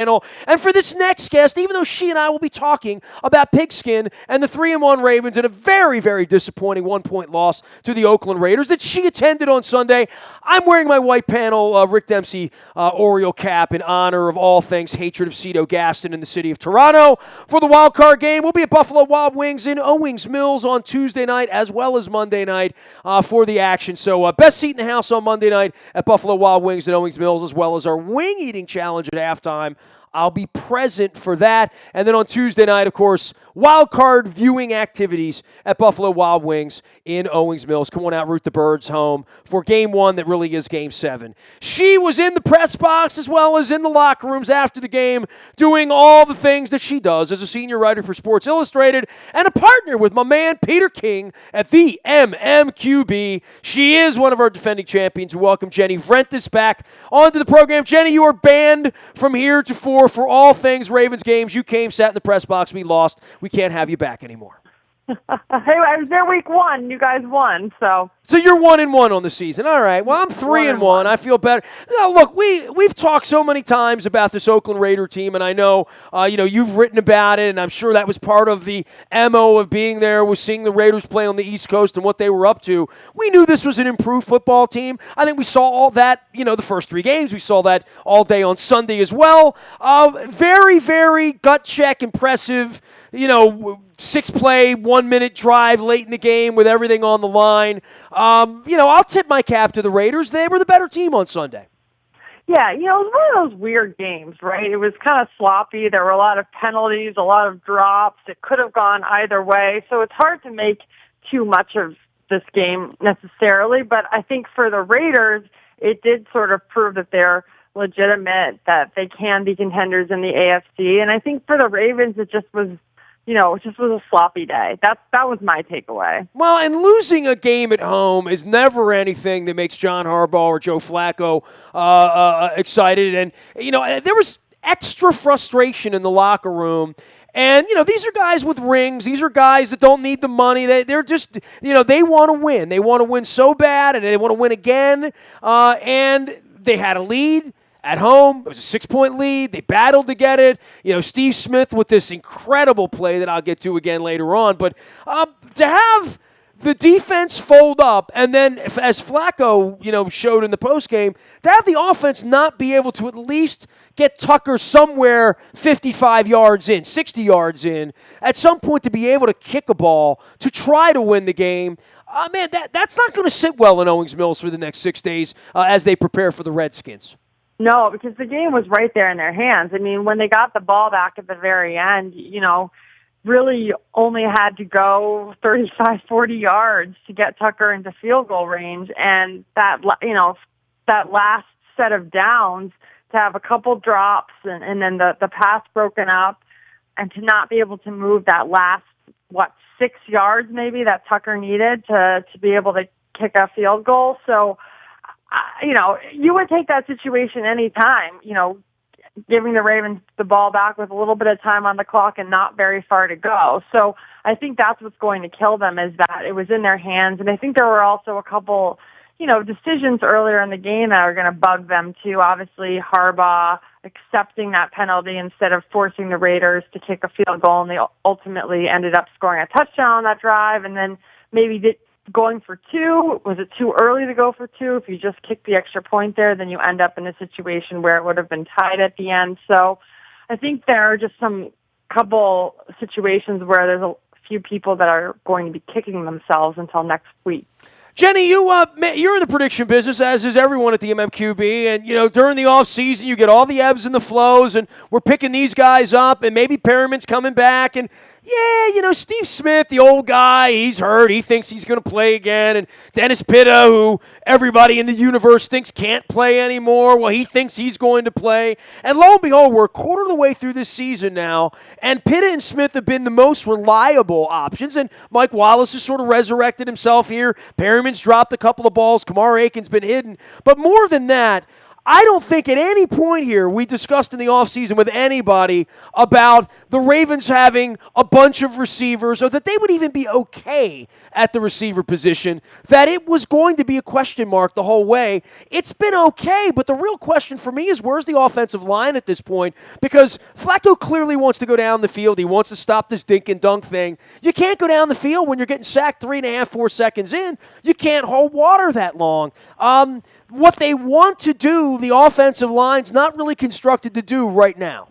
And for this next guest, even though she and I will be talking about pigskin and the 3-1 Ravens and a very, very disappointing 1-point loss to the Oakland Raiders that she attended on Sunday, I'm wearing my white panel Rick Dempsey Oriole cap in honor of all things hatred of Cito Gaston in the city of Toronto. For the wild card game, we'll be at Buffalo Wild Wings in Owings Mills on Tuesday night as well as Monday night for the action. So best seat in the house on Monday night at Buffalo Wild Wings in Owings Mills, as well as our wing eating challenge at halftime. I'll be present for that. And then on Tuesday night, of course, wild card viewing activities at Buffalo Wild Wings in Owings Mills. Come on out, root the birds home for game 1 that really is game 7. She was in the press box as well as in the locker rooms after the game doing all the things that she does as a senior writer for Sports Illustrated and a partner with my man Peter King at the MMQB. She is one of our defending champions. We welcome Jenny Vrentis back onto the program. Jenny, you are banned from here to 4 for all things Ravens games. You came, sat in the press box. We lost. We can't have you back anymore. Hey, I was there week 1. You guys won, so. So you're 1-1 on the season. All right. Well, I'm 3-1. I feel better. Now, look, we've talked so many times about this Oakland Raider team, and I know you've written about it, and I'm sure that was part of the MO of being there, was seeing the Raiders play on the East Coast and what they were up to. We knew this was an improved football team. I think we saw all that, the first 3 games. We saw that all day on Sunday as well. Very, very gut check, impressive. 6-play, 1-minute drive late in the game with everything on the line. I'll tip my cap to the Raiders. They were the better team on Sunday. Yeah, it was one of those weird games, right? It was kind of sloppy. There were a lot of penalties, a lot of drops. It could have gone either way. So it's hard to make too much of this game necessarily. But I think for the Raiders, it did sort of prove that they're legitimate, that they can be contenders in the AFC. And I think for the Ravens, it just was a sloppy day. That was my takeaway. Well, and losing a game at home is never anything that makes John Harbaugh or Joe Flacco excited. And, there was extra frustration in the locker room. And, these are guys with rings. These are guys that don't need the money. They're just, they want to win. They want to win so bad, and they want to win again. And they had a lead at home. It was a 6-point lead. They battled to get it. Steve Smith with this incredible play that I'll get to again later on. But to have the defense fold up, and then as Flacco, showed in the postgame, to have the offense not be able to at least get Tucker somewhere 55 yards in, 60 yards in, at some point to be able to kick a ball to try to win the game, man, that's not going to sit well in Owings Mills for the next 6 days as they prepare for the Redskins. No, because the game was right there in their hands. I mean, when they got the ball back at the very end, really only had to go 35, 40 yards to get Tucker into field goal range. And that last set of downs, to have a couple drops and then the pass broken up, and to not be able to move that last, 6 yards maybe that Tucker needed to be able to kick a field goal. So, you would take that situation any time, giving the Ravens the ball back with a little bit of time on the clock and not very far to go. So I think that's what's going to kill them, is that it was in their hands. And I think there were also a couple, decisions earlier in the game that are going to bug them too. Obviously, Harbaugh accepting that penalty instead of forcing the Raiders to kick a field goal, and they ultimately ended up scoring a touchdown on that drive. And then maybe going for 2, was it too early to go for 2? If you just kick the extra point there, then you end up in a situation where it would have been tied at the end. So I think there are just some couple situations where there's a few people that are going to be kicking themselves until next week. Jenny, you're in the prediction business, as is everyone at the MMQB, and, during the offseason, you get all the ebbs and the flows, and we're picking these guys up, and maybe Perriman's coming back, and, Steve Smith, the old guy, he's hurt. He thinks he's going to play again, and Dennis Pitta, who everybody in the universe thinks can't play anymore, well, he thinks he's going to play, and lo and behold, we're a quarter of the way through this season now, and Pitta and Smith have been the most reliable options, and Mike Wallace has sort of resurrected himself here. Perriman's dropped a couple of balls. Kamar Aiken's been hidden. But more than that, I don't think at any point here we discussed in the offseason with anybody about the Ravens having a bunch of receivers or that they would even be okay at the receiver position, that it was going to be a question mark the whole way. It's been okay, but the real question for me is where's the offensive line at this point? Because Flacco clearly wants to go down the field. He wants to stop this dink and dunk thing. You can't go down the field when you're getting sacked 3.5, 4 seconds in. You can't hold water that long. What they want to do, the offensive line's not really constructed to do right now.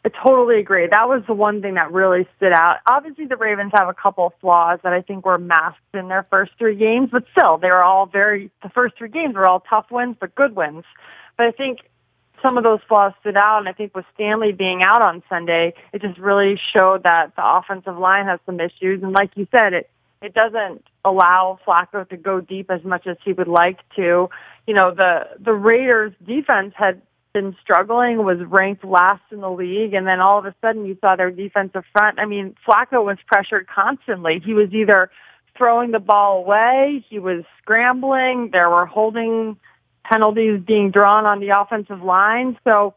I totally agree. That was the one thing that really stood out. Obviously, the Ravens have a couple of flaws that I think were masked in their first 3 games, but still, the first 3 games were all tough wins, but good wins. But I think some of those flaws stood out, and I think with Stanley being out on Sunday, it just really showed that the offensive line has some issues. And like you said, it doesn't allow Flacco to go deep as much as he would like to. You know, the Raiders defense had been struggling, was ranked last in the league, and then all of a sudden you saw their defensive front. I mean, Flacco was pressured constantly. He was either throwing the ball away, he was scrambling, there were holding penalties being drawn on the offensive line. So,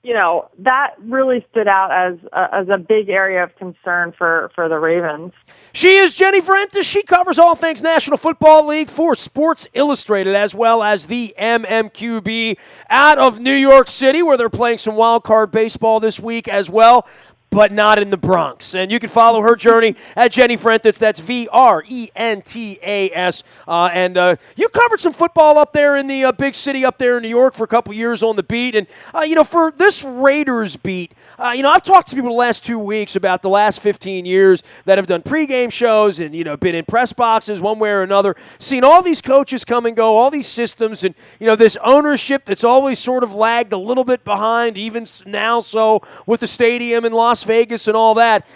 you know, that really stood out as a big area of concern for the Ravens. She is Jenny Vrentas. She covers all things National Football League for Sports Illustrated, as well as the MMQB out of New York City, where they're playing some wild card baseball this week as well, but not in the Bronx. And you can follow her journey at Jenny Vrentas. That's Vrentas. And you covered some football up there in the big city up there in New York for a couple years on the beat. And, for this Raiders beat, I've talked to people the last 2 weeks about the last 15 years that have done pregame shows and, been in press boxes one way or another, seen all these coaches come and go, all these systems, and, this ownership that's always sort of lagged a little bit behind, even now so with the stadium in Las Vegas and all that.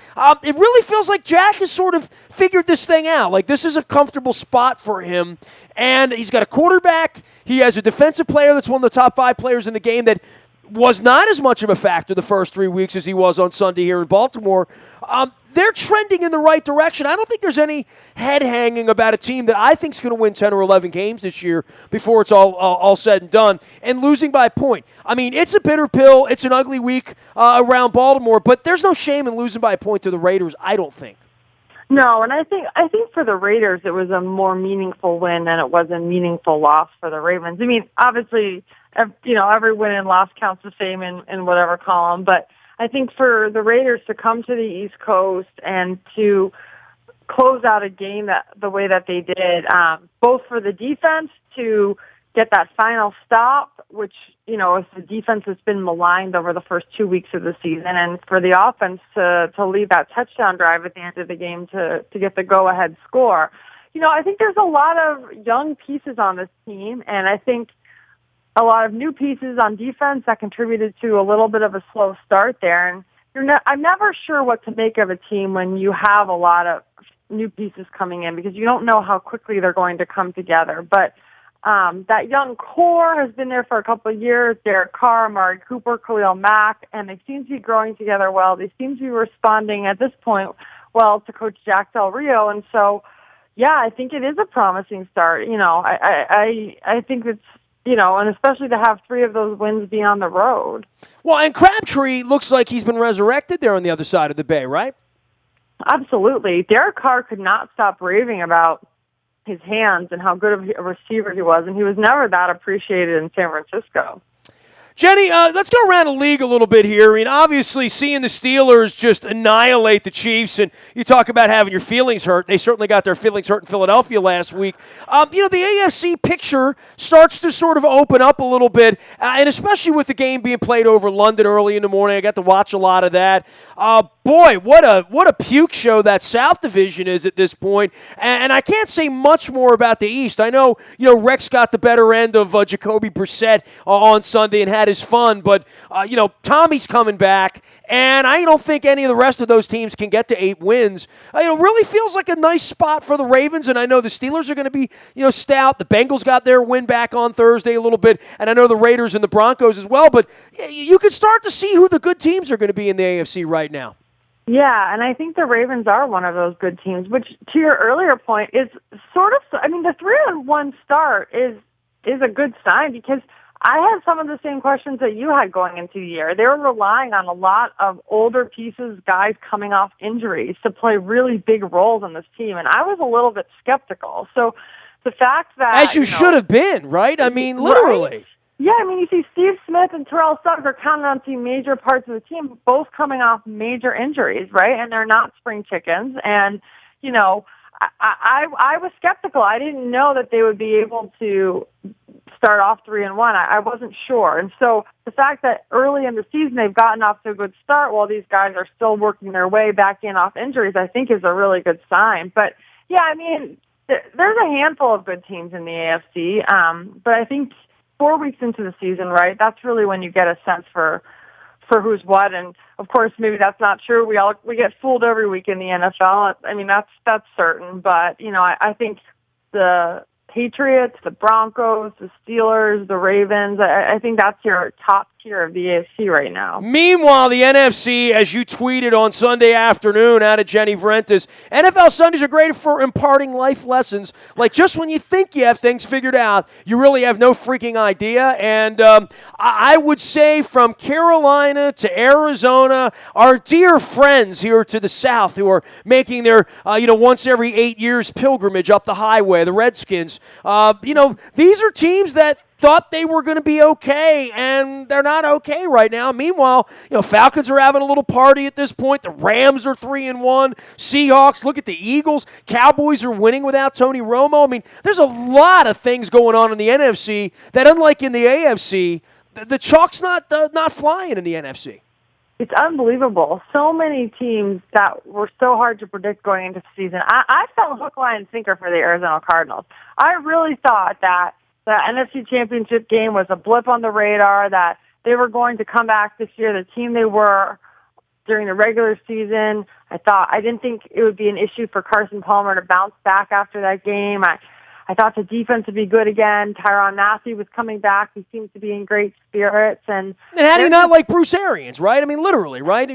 It really feels like Jack has sort of figured this thing out. Like, this is a comfortable spot for him, and he's got a quarterback. He has a defensive player that's one of the top 5 players in the game that was not as much of a factor the first 3 weeks as he was on Sunday here in Baltimore. They're trending in the right direction. I don't think there's any head hanging about a team that I think is going to win 10 or 11 games this year before it's all said and done, and losing by a point. I mean, it's a bitter pill. It's an ugly week around Baltimore, but there's no shame in losing by a point to the Raiders, I don't think. No, and I think for the Raiders it was a more meaningful win than it was a meaningful loss for the Ravens. I mean, obviously, every win and loss counts the same in whatever column, but I think for the Raiders to come to the East Coast and to close out a game the way that they did, both for the defense to get that final stop, which, is the defense that's been maligned over the first 2 weeks of the season, and for the offense to lead that touchdown drive at the end of the game to get the go-ahead score. I think there's a lot of young pieces on this team, and I think a lot of new pieces on defense that contributed to a little bit of a slow start there. And I'm never sure what to make of a team when you have a lot of new pieces coming in because you don't know how quickly they're going to come together. But that young core has been there for a couple of years. Derek Carr, Amari Cooper, Khalil Mack, and they seem to be growing together well. They seem to be responding at this point well to Coach Jack Del Rio. And so, yeah, I think it is a promising start. I think it's, and especially to have 3 of those wins be on the road. Well, and Crabtree looks like he's been resurrected there on the other side of the bay, right? Absolutely. Derek Carr could not stop raving about his hands and how good of a receiver he was, and he was never that appreciated in San Francisco. Jenny, let's go around the league a little bit here. I mean, obviously, seeing the Steelers just annihilate the Chiefs, and you talk about having your feelings hurt. They certainly got their feelings hurt in Philadelphia last week. The AFC picture starts to sort of open up a little bit, and especially with the game being played over London early in the morning. I got to watch a lot of that. Boy, what a puke show that South Division is at this point. And I can't say much more about the East. I know, Rex got the better end of Jacoby Brissett on Sunday and had his fun, but, Tommy's coming back, and I don't think any of the rest of those teams can get to 8 wins. Really feels like a nice spot for the Ravens, and I know the Steelers are going to be, stout. The Bengals got their win back on Thursday a little bit, and I know the Raiders and the Broncos as well, but you can start to see who the good teams are going to be in the AFC right now. Yeah, and I think the Ravens are one of those good teams, which to your earlier point is sort of, the 3-1 start is a good sign because I had some of the same questions that you had going into the year. They were relying on a lot of older pieces, guys coming off injuries to play really big roles on this team, and I was a little bit skeptical. So the fact that... As you should have been, right? I mean, literally. Right? Yeah, I mean, you see Steve Smith and Terrell Suggs are counted on to major parts of the team, both coming off major injuries, right? And they're not spring chickens. And, you know, I was skeptical. I didn't know that they would be able to start off 3-1. I wasn't sure. And so the fact that early in the season they've gotten off to a good start while these guys are still working their way back in off injuries, I think is a really good sign. But, yeah, I mean, there's a handful of good teams in the AFC. But I think 4 weeks into the season, right, that's really when you get a sense for who's what. And of course, maybe that's not true. We get fooled every week in the NFL. I mean, that's certain. But, you know, I think the Patriots, the Broncos, the Steelers, the Ravens, I think that's your top tier of the AFC right now. Meanwhile, the NFC, as you tweeted on Sunday afternoon out of Jenny Vrentas, NFL Sundays are great for imparting life lessons. Like just when you think you have things figured out, you really have no freaking idea. And I would say from Carolina to Arizona, our dear friends here to the south who are making their, once every 8 years pilgrimage up the highway, the Redskins, these are teams that thought they were going to be okay, and they're not okay right now. Meanwhile, Falcons are having a little party at this point. The Rams are 3-1. Seahawks, look at the Eagles. Cowboys are winning without Tony Romo. I mean, there's a lot of things going on in the NFC that, unlike in the AFC, the chalk's not flying in the NFC. It's unbelievable. So many teams that were so hard to predict going into the season. I felt hook, line, and sinker for the Arizona Cardinals. I really thought that the NFC Championship game was a blip on the radar, that they were going to come back this year, the team they were during the regular season. I didn't think it would be an issue for Carson Palmer to bounce back after that game. I thought the defense would be good again. Tyrann Mathieu was coming back. He seems to be in great spirits. And how do you not like Bruce Arians, right? I mean, literally, right?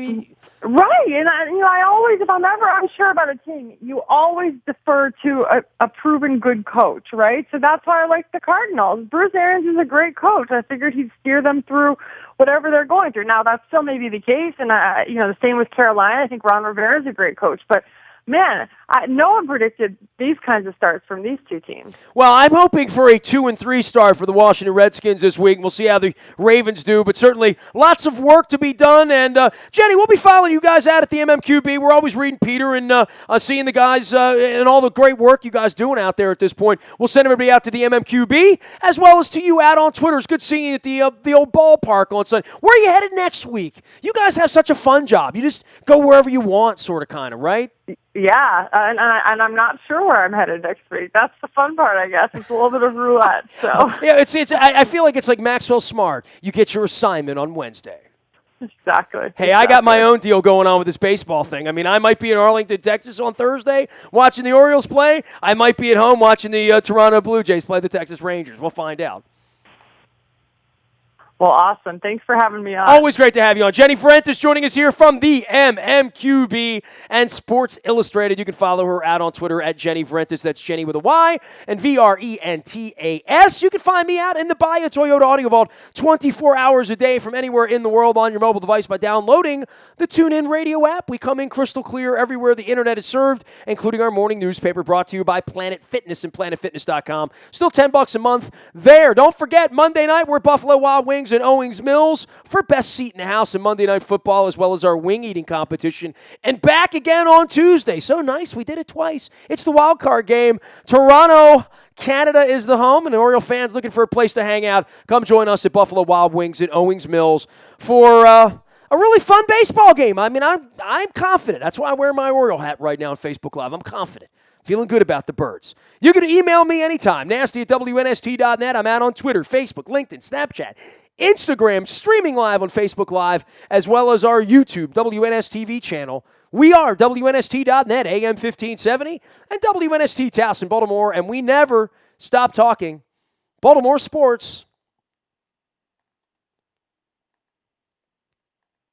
Right, and I always, if I'm ever unsure about a team, you always defer to a proven good coach, right? So that's why I like the Cardinals. Bruce Arians is a great coach. I figured he'd steer them through whatever they're going through. Now, that still may be the case, and the same with Carolina. I think Ron Rivera is a great coach, but man, no one predicted these kinds of starts from these two teams. Well, I'm hoping for a 2-3 start for the Washington Redskins this week. We'll see how the Ravens do, but certainly lots of work to be done. And Jenny, we'll be following you guys out at the MMQB. We're always reading Peter and seeing the guys and all the great work you guys doing out there at this point. We'll send everybody out to the MMQB as well as to you out on Twitter. It's good seeing you at the old ballpark on Sunday. Where are you headed next week? You guys have such a fun job. You just go wherever you want, sort of, kind of, right? Yeah, and I'm not sure where I'm headed next week. That's the fun part, I guess. It's a little bit of roulette. So yeah, I feel like it's like Maxwell Smart. You get your assignment on Wednesday. Exactly. Hey, I got my own deal going on with this baseball thing. I mean, I might be in Arlington, Texas on Thursday watching the Orioles play. I might be at home watching the Toronto Blue Jays play the Texas Rangers. We'll find out. Well, awesome. Thanks for having me on. Always great to have you on. Jenny Vrentas joining us here from the MMQB and Sports Illustrated. You can follow her out on Twitter at Jenny Vrentas. That's Jenny with a Y and Vrentas. You can find me out in the Bahia Toyota Audio Vault 24 hours a day from anywhere in the world on your mobile device by downloading the TuneIn Radio app. We come in crystal clear everywhere the internet is served, including our morning newspaper brought to you by Planet Fitness and PlanetFitness.com. Still $10 a month there. Don't forget, Monday night we're at Buffalo Wild Wings and Owings Mills for best seat in the house in Monday Night Football, as well as our wing eating competition. And back again on Tuesday. So nice. We did it twice. It's the wild card game. Toronto, Canada is the home, and the Oriole fans looking for a place to hang out. Come join us at Buffalo Wild Wings at Owings Mills for a really fun baseball game. I mean, I'm confident. That's why I wear my Oriole hat right now on Facebook Live. I'm confident. Feeling good about the Birds. You can email me anytime, nasty@WNST.net. I'm out on Twitter, Facebook, LinkedIn, Snapchat, Instagram, streaming live on Facebook Live, as well as our YouTube, WNSTV channel. We are WNST.net, AM 1570, and WNST Towson, Baltimore, and we never stop talking Baltimore sports.